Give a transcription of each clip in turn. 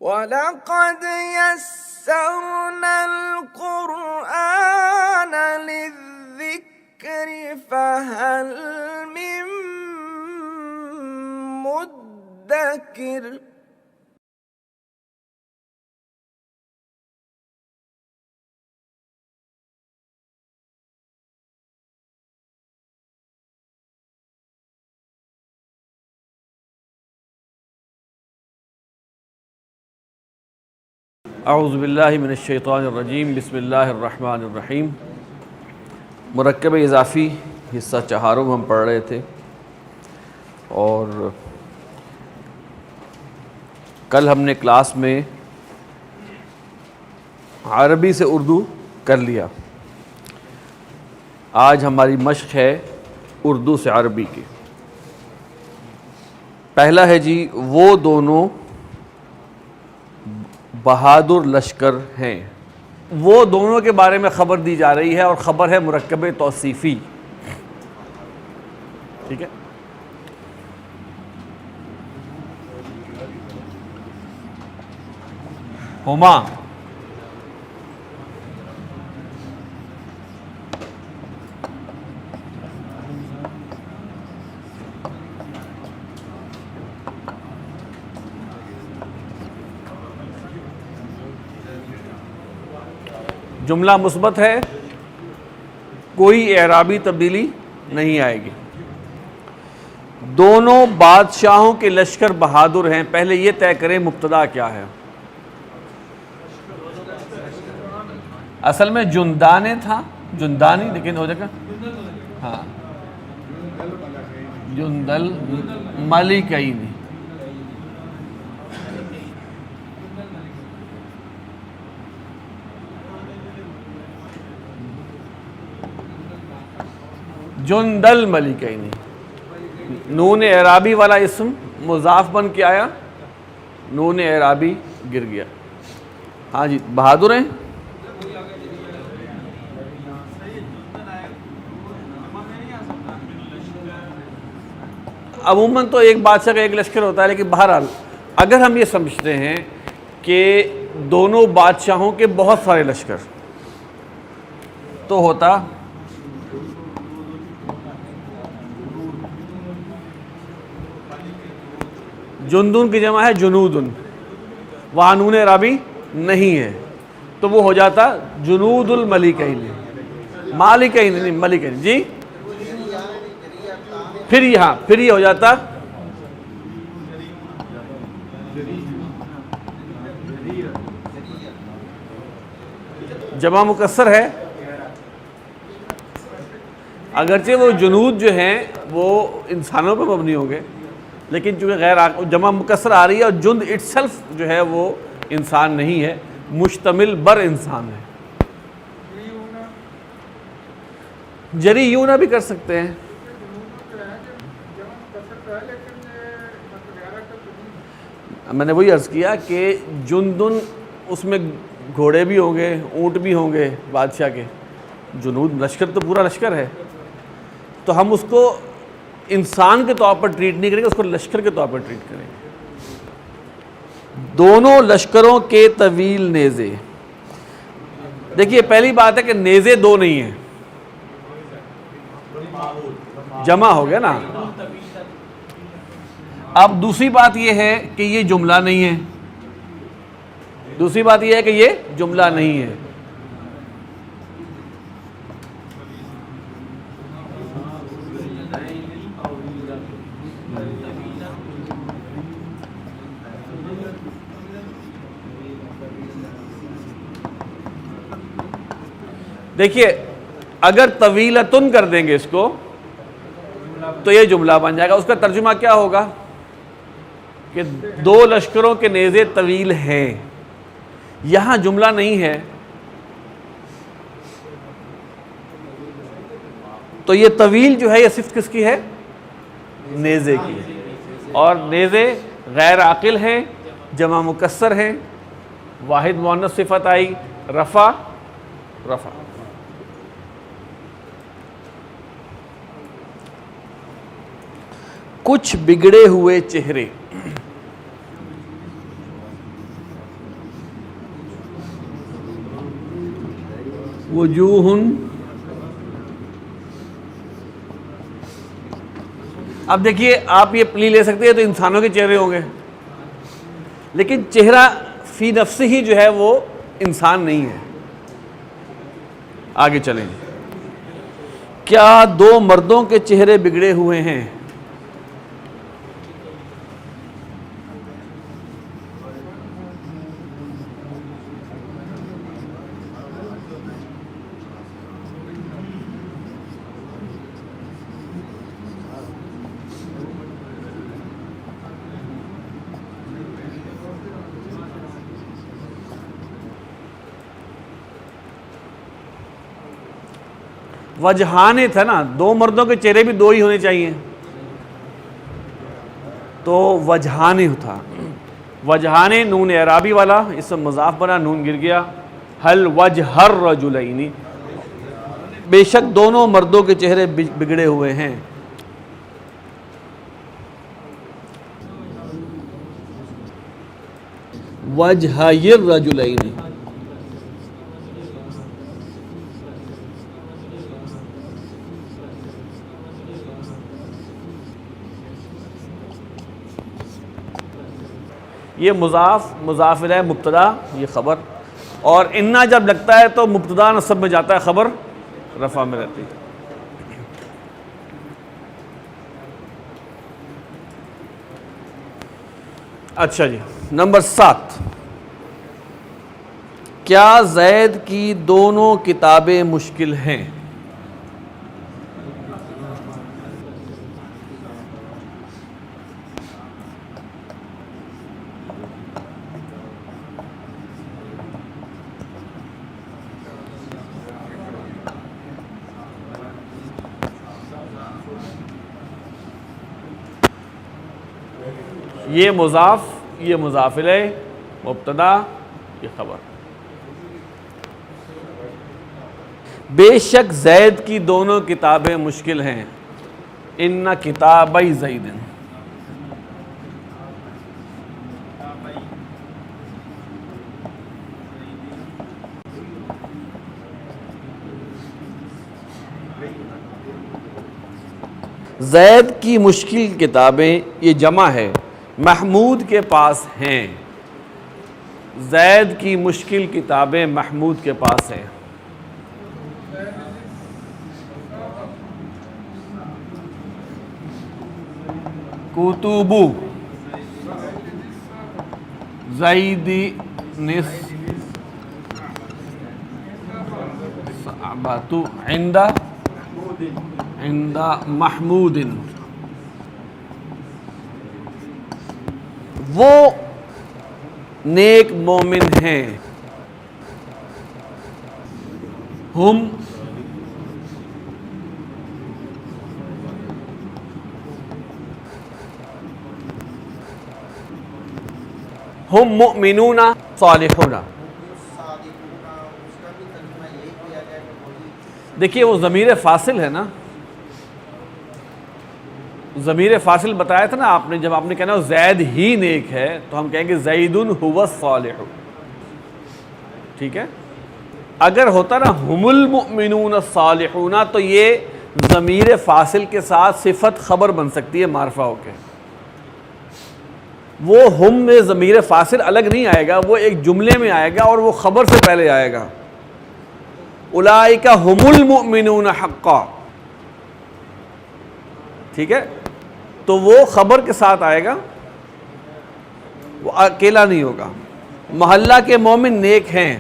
وَلَقَدْ يَسَّرْنَا الْقُرْآنَ لِلذِّكْرِ فَهَلْ مِن مُّدَّكِرٍ اعوذ باللہ من الشیطان الرجیم بسم اللہ الرحمن الرحیم۔ مرکب اضافی حصہ چہارم ہم پڑھ رہے تھے، اور کل ہم نے کلاس میں عربی سے اردو کر لیا۔ آج ہماری مشق ہے اردو سے عربی کی۔ پہلا ہے جی، وہ دونوں بہادر لشکر ہیں۔ وہ دونوں کے بارے میں خبر دی جا رہی ہے، اور خبر ہے مرکب توصیفی۔ ٹھیک ہے، ہما جملہ مثبت ہے، کوئی اعرابی تبدیلی نہیں آئے گی۔ دونوں بادشاہوں کے لشکر بہادر ہیں۔ پہلے یہ طے کریں مبتدا کیا ہے۔ اصل میں جندانے تھا، جندانی، لیکن ہو جائے گا ہاں جندل ملکین۔ جندل ملکین، نون اعرابی والا اسم مضاف بن کے آیا، نون اعرابی گر گیا۔ ہاں جی، بہادر ہیں۔ عموماً تو ایک بادشاہ کا ایک لشکر ہوتا ہے، لیکن بہرحال اگر ہم یہ سمجھتے ہیں کہ دونوں بادشاہوں کے بہت سارے لشکر، تو ہوتا جندن کی جمع ہے جنودن، وہاں نون اعرابی نہیں ہے، تو وہ ہو جاتا جنود الملکین، مالکین نہیں ملکین۔ جی پھر یہ ہو جاتا جمع مکسر ہے، اگرچہ وہ جنود جو ہیں وہ انسانوں پہ مبنی ہوں گے، لیکن چونکہ غیر جمع مکسر آ رہی ہے، اور جند اٹ سیلف جو ہے وہ انسان نہیں ہے، مشتمل بر انسان ہے۔ جری یونا بھی کر سکتے ہیں۔ میں نے وہی عرض کیا کہ جندن، اس میں گھوڑے بھی ہوں گے، اونٹ بھی ہوں گے بادشاہ کے، جنود لشکر تو پورا لشکر ہے، تو ہم اس کو انسان کے طور پر ٹریٹ نہیں کریں گے، اس کو لشکر کے طور پر ٹریٹ کریں گے۔ دونوں لشکروں کے طویل نیزے۔ دیکھیے پہلی بات ہے کہ نیزے دو نہیں ہیں، جمع ہو گیا نا۔ اب دوسری بات یہ ہے کہ یہ جملہ نہیں ہے، دوسری بات یہ ہے کہ یہ جملہ نہیں ہے۔ دیکھیے اگر طویلتن کر دیں گے اس کو تو یہ جملہ بن جائے گا۔ اس کا ترجمہ کیا ہوگا کہ دو لشکروں کے نیزے طویل ہیں، یہاں جملہ نہیں ہے، تو یہ طویل جو ہے یہ صفت کس کی ہے؟ نیزے کی، اور نیزے غیر عاقل ہیں، جمع مکسر ہیں، واحد مؤنث صفت آئی رفع۔ کچھ بگڑے ہوئے چہرے۔ وجوہ، اب دیکھیے آپ یہ پلی لے سکتے ہیں تو انسانوں کے چہرے ہوں گے، لیکن چہرہ فی نفس ہی جو ہے وہ انسان نہیں ہے۔ آگے چلیں، کیا دو مردوں کے چہرے بگڑے ہوئے ہیں؟ وجہان تھا نا، دو مردوں کے چہرے بھی دو ہی ہونے چاہیے، تو وجہان تھا۔ وجہان نون اعرابی والا، اس میں مضاف بنا، نون گر گیا۔ ہل وجہ الرجلین، بے شک دونوں مردوں کے چہرے بگڑے ہوئے ہیں۔ وجہی الرجلین، یہ مضاف الیہ مبتدا، یہ خبر، اور انا جب لگتا ہے تو مبتدا نصب میں جاتا ہے، خبر رفع میں رہتی ہے۔ اچھا جی، نمبر 7، کیا زید کی دونوں کتابیں مشکل ہیں؟ یہ مضاف، یہ مضاف الیہ، مبتدا، یہ خبر۔ بے شک زید کی دونوں کتابیں مشکل ہیں، ان کتابی زید، زید کی مشکل کتابیں، یہ جمع ہے، محمود کے پاس ہیں۔ زید کی مشکل کتابیں محمود کے پاس ہیں۔ کتب زید صعبۃ عند محمود، وہ نیک مومن ہیں، ہم مؤمنون صالحون۔ دیکھیے وہ ضمیر فاصل ہے نا، ضمیر فاصل بتایا تھا نا آپ نے، جب آپ نے کہنا زید ہی نیک ہے تو ہم کہیں گے زید هو الصالح، ٹھیک ہے۔ اگر ہوتا نا ہم المؤمنون الصالحون تو یہ ضمیر فاصل کے ساتھ صفت خبر بن سکتی ہے معرفہ ہو کے۔ وہ ہم میں ضمیر فاصل الگ نہیں آئے گا، وہ ایک جملے میں آئے گا اور وہ خبر سے پہلے آئے گا۔ اولئک ہم المؤمنون حقا، ٹھیک ہے، تو وہ خبر کے ساتھ آئے گا، وہ اکیلا نہیں ہوگا۔ محلہ کے مومن نیک ہیں،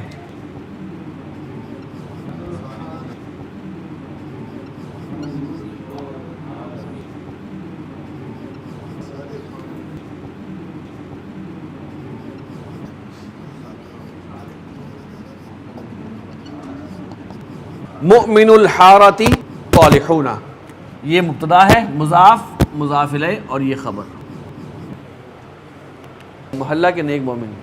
مؤمن الحارتی صالحون، یہ مبتدا ہے، مضاف، مضاف الیہ، اور یہ خبر، محلہ کے نیک مومن۔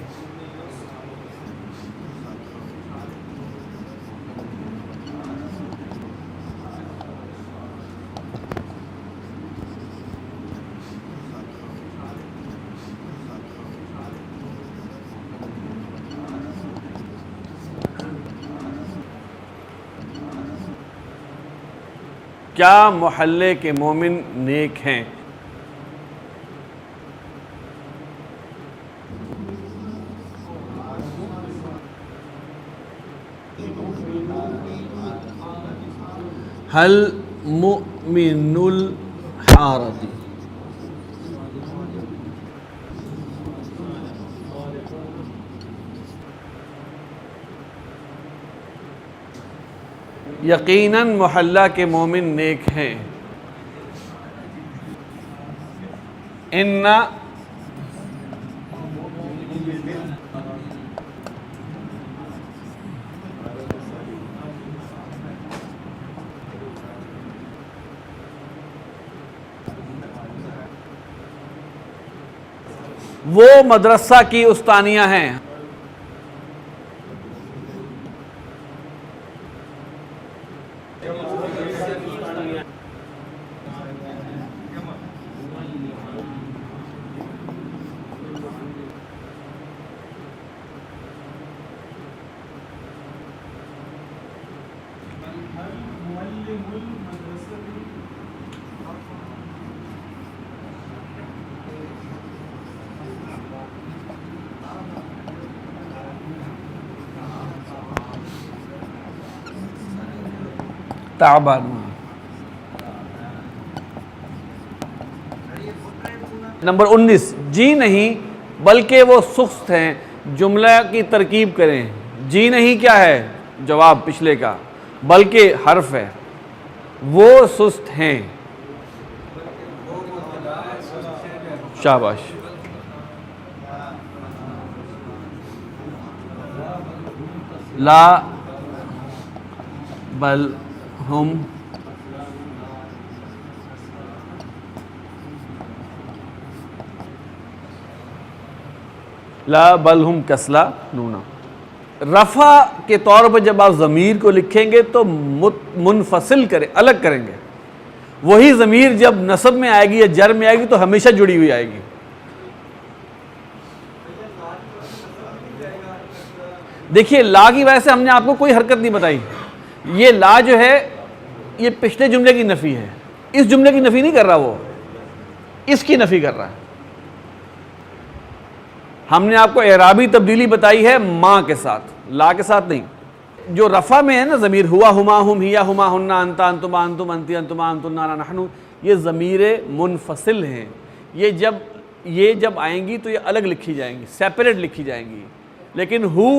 کیا محلے کے مومن نیک ہیں؟ حل مؤمن الحارت، یقیناً محلہ کے مومن نیک ہیں. ان وہ مدرسہ کی استانیہ ہیں. تعبان. نمبر 19، جی نہیں بلکہ وہ سست ہیں. جملہ کی ترکیب کریں. جی نہیں کیا ہے؟ جواب پچھلے کا. بلکہ حرف ہے. وہ سست ہیں. شاباش. لا بل ہم لا بل ہم کسلا نونا. رفع کے طور پر جب آپ ضمیر کو لکھیں گے تو منفصل کریں، الگ کریں گے. وہی ضمیر جب نصب میں آئے گی یا جر میں آئے گی تو ہمیشہ جڑی ہوئی آئے گی. دیکھیے لا کی وجہ سے ہم نے آپ کو کوئی حرکت نہیں بتائی. یہ لا جو ہے یہ پچھلے جملے کی نفی ہے. اس جملے کی نفی نہیں کر رہا، وہ اس کی نفی کر رہا ہے. ہم نے آپ کو اعرابی تبدیلی بتائی ہے ماں کے ساتھ، لا کے ساتھ نہیں. جو رفع میں ہے نا ضمیر، ہوا ہما ہم ہیا ہما ہننا انتا انتما انتم انتی انتما انتن انا نحن، یہ ضمیر منفصل ہیں. یہ جب آئیں گی تو یہ الگ لکھی جائیں گی، سیپریٹ لکھی جائیں گی. لیکن ہو،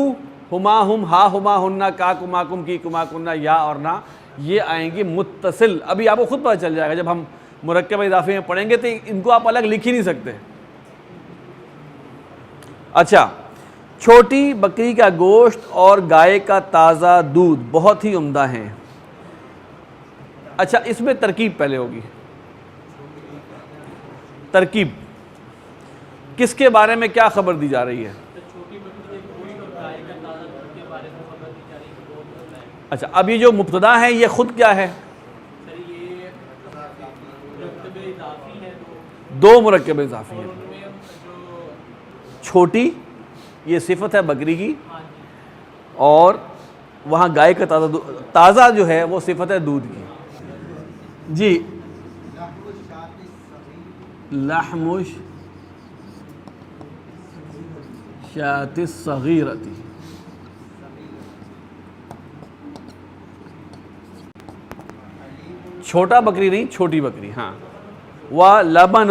ہما ہم، ہا ہما ہننا، کا کما کم، کی کما کننا، یا اور نا، یہ آئیں گی متصل. ابھی آپ کو خود پتہ چل جائے گا جب ہم مرکب اضافی میں پڑھیں گے تو ان کو آپ الگ لکھ ہی نہیں سکتے. اچھا، چھوٹی بکری کا گوشت اور گائے کا تازہ دودھ بہت ہی عمدہ ہیں. اچھا، اس میں ترکیب پہلے ہوگی. ترکیب کس کے بارے میں کیا خبر دی جا رہی ہے؟ اچھا، اب یہ جو مبتدا ہے یہ خود کیا ہے؟ دو مرکب اضافی ہیں. چھوٹی یہ صفت ہے بکری کی، اور وہاں گائے کا تازہ جو ہے وہ صفت ہے دودھ کی. جی، لحم الشاة الصغیرۃ. چھوٹا بکری نہیں، چھوٹی بکری. ہاں. وَلَبَنُ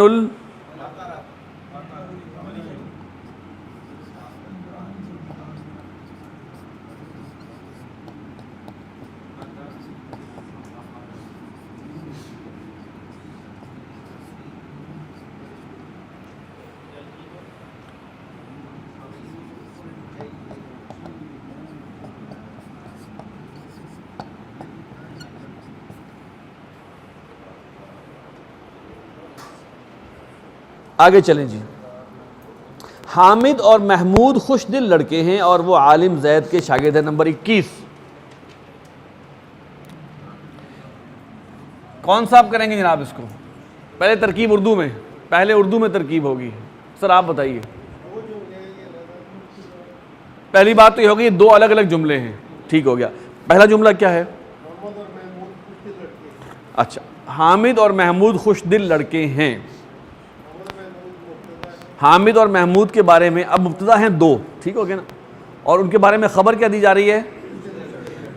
آگے چلیں جی. حامد اور محمود خوش دل لڑکے ہیں اور وہ عالم زید کے شاگرد ہیں. نمبر 21. کون سا آپ کریں گے جناب اس کو؟ پہلے ترکیب اردو میں، پہلے اردو میں ترکیب ہوگی. سر آپ بتائیے. پہلی بات تو یہ ہوگی دو الگ الگ جملے ہیں. ٹھیک ہو گیا. پہلا جملہ کیا ہے؟ اچھا، حامد اور محمود خوش دل لڑکے ہیں. حامد اور محمود کے بارے میں اب مبتدا ہیں دو، ٹھیک ہو گیا نا، اور ان کے بارے میں خبر کیا دی جا رہی ہے؟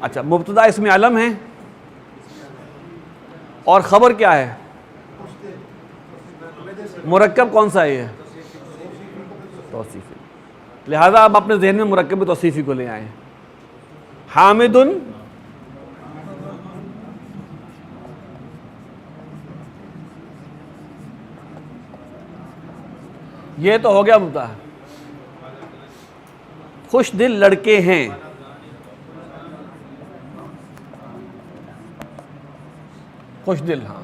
اچھا، مبتدا اسم علم ہے اور خبر کیا ہے؟ مرکب کون سا ہے یہ؟ توصیفی. لہذا آپ اپنے ذہن میں مرکب توصیفی کو لے آئیں. حامد، یہ تو ہو گیا مبتدا. خوش دل لڑکے ہیں، خوش دل، ہاں.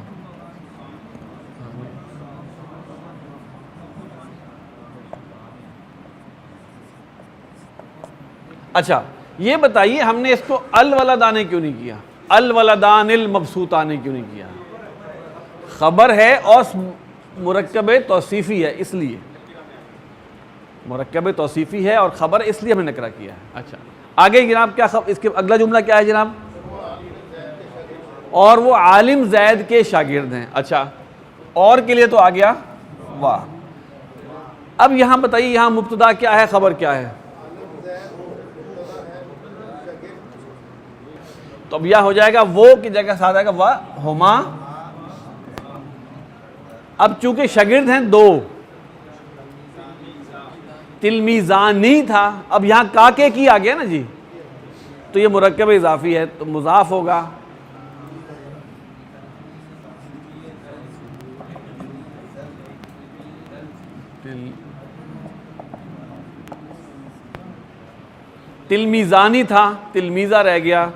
اچھا یہ بتائیے ہم نے اس کو الولدان کیوں نہیں کیا؟ الولدان المبسوطان کیوں نہیں کیا؟ خبر ہے اور مرکب توصیفی ہے، اس لیے مرکب توصیفی ہے اور خبر، اس لیے ہم نے نکرہ کیا ہے. اچھا آگے جناب کیا اس کے اگلا جملہ کیا ہے جناب؟ اور وہ عالم زید کے شاگرد ہیں. اچھا، اور کے لیے تو آ گیا واہ. اب یہاں بتائیے یہاں مبتدا کیا ہے، خبر کیا ہے؟ تو اب یہ ہو جائے گا وہ کی جگہ ساتھ آئے گا وہ ہما. اب چونکہ شاگرد ہیں دو، تلمیزانی تھا، اب یہاں کاکے کی آ گیا نا جی، تو یہ مرکب اضافی ہے تو مضاف ہوگا. تلمیزانی تھا، تلمیزہ رہ گیا.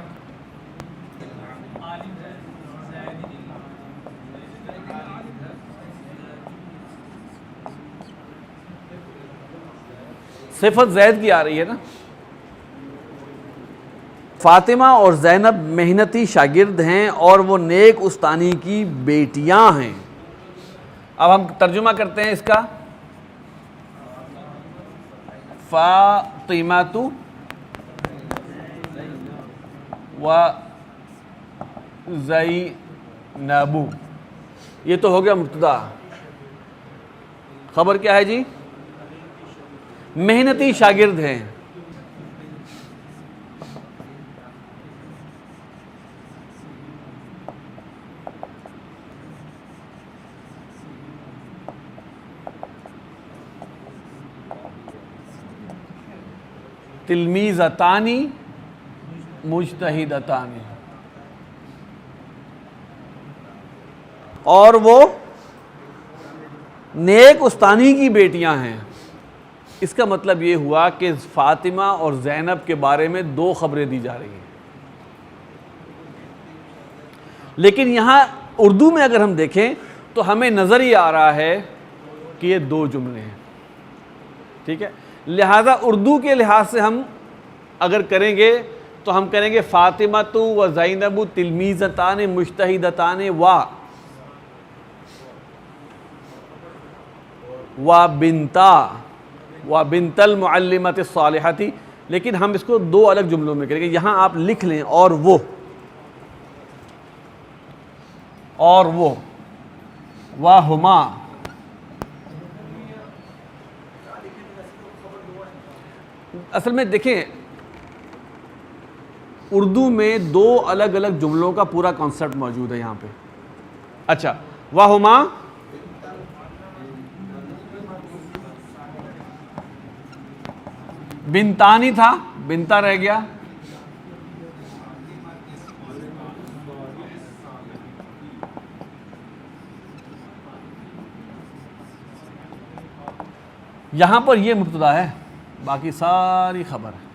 صفت زید کی آ رہی ہے نا. فاطمہ اور زینب محنتی شاگرد ہیں اور وہ نیک استانی کی بیٹیاں ہیں. اب ہم ترجمہ کرتے ہیں اس کا. فاطمۃ و زینب، یہ تو ہو گیا مبتدا. خبر کیا ہے جی؟ محنتی شاگرد ہیں. تلمیذتانی مجتہدتانی، اور وہ نیک استانی کی بیٹیاں ہیں. اس کا مطلب یہ ہوا کہ فاطمہ اور زینب کے بارے میں دو خبریں دی جا رہی ہیں. لیکن یہاں اردو میں اگر ہم دیکھیں تو ہمیں نظر ہی آ رہا ہے کہ یہ دو جملے ہیں. ٹھیک ہے، لہذا اردو کے لحاظ سے ہم اگر کریں گے تو ہم کریں گے فاطمۃ و زینب تلمیذتان مجتہدتان و بنتا و بنت المعلمۃ الصالحۃ. لیکن ہم اس کو دو الگ جملوں میں کریں گے. یہاں آپ لکھ لیں اور وہ ہما. اصل میں دیکھیں اردو میں دو الگ الگ جملوں کا پورا کانسیپٹ موجود ہے یہاں پہ. اچھا، وہما بنتانی تھا، بنتا رہ گیا. یہاں پر یہ مبتدا ہے، باقی ساری خبر ہے.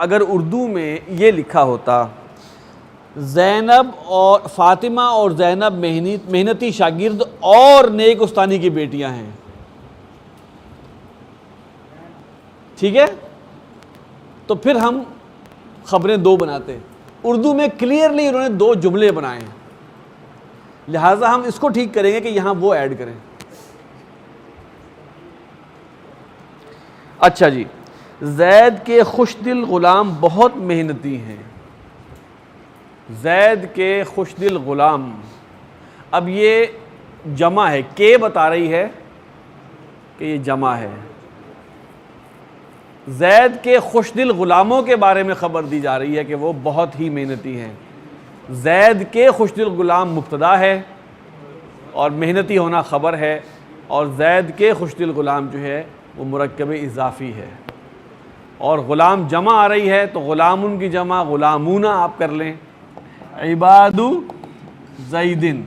اگر اردو میں یہ لکھا ہوتا زینب اور فاطمہ اور زینب محنتی شاگرد اور نیک استانی کی بیٹیاں ہیں، ٹھیک ہے، تو پھر ہم خبریں دو بناتے. اردو میں کلیئرلی انہوں نے دو جملے بنائے ہیں، لہٰذا ہم اس کو ٹھیک کریں گے کہ یہاں وہ ایڈ کریں. اچھا جی، زید کے خوش دل غلام بہت محنتی ہیں. زید کے خوش دل غلام، اب یہ جمع ہے، کہ بتا رہی ہے کہ یہ جمع ہے. زید کے خوش دل غلاموں کے بارے میں خبر دی جا رہی ہے کہ وہ بہت ہی محنتی ہیں. زید کے خوش دل غلام مبتدا ہے اور محنتی ہونا خبر ہے، اور زید کے خوش دل غلام جو ہے وہ مرکب اضافی ہے. اور غلام جمع آ رہی ہے تو غلامن کی جمع غلامون آپ کر لیں. عباد زیدن،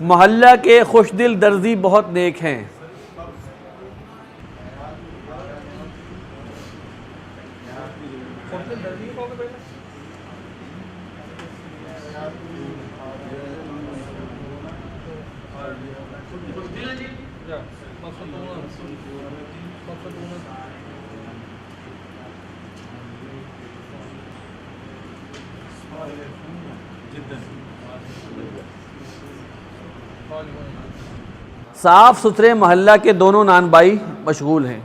محلہ کے خوش دل درزی بہت نیک ہیں. صاف ستھرے محلہ کے دونوں نان بھائی مشغول ہیں.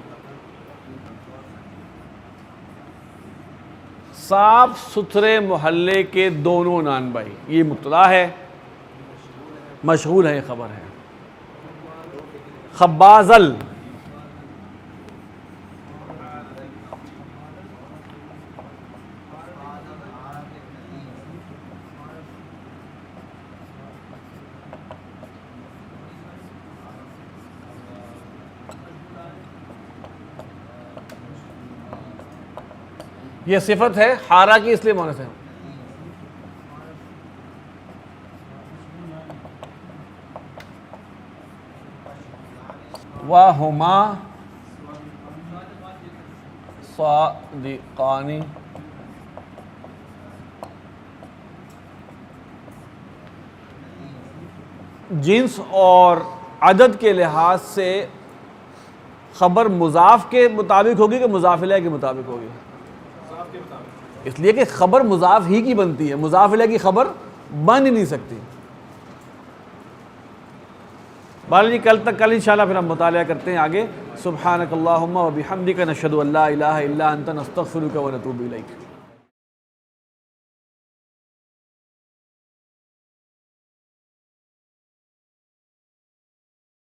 صاف ستھرے محلے کے دونوں نان بھائی، یہ مبتدا ہے، مشغول ہے، خبر ہے. خبازل، یہ صفت ہے حارہ کی، اس لیے مونس ہے. وَهُمَا صَادِقَانِ، جنس اور عدد کے لحاظ سے خبر مضاف کے مطابق ہوگی کہ مضاف الیہ کے مطابق ہوگی؟ اس لیے کہ خبر مضاف ہی کی بنتی ہے، مضاف الیہ کی خبر بن ہی نہیں سکتی. بہرحال جی کل انشاءاللہ پھر ہم مطالعہ کرتے ہیں آگے. سبحانک اللہم و بحمدک، نشہد ان لا الہ الا انت، نستغفرک و نتوب الیک.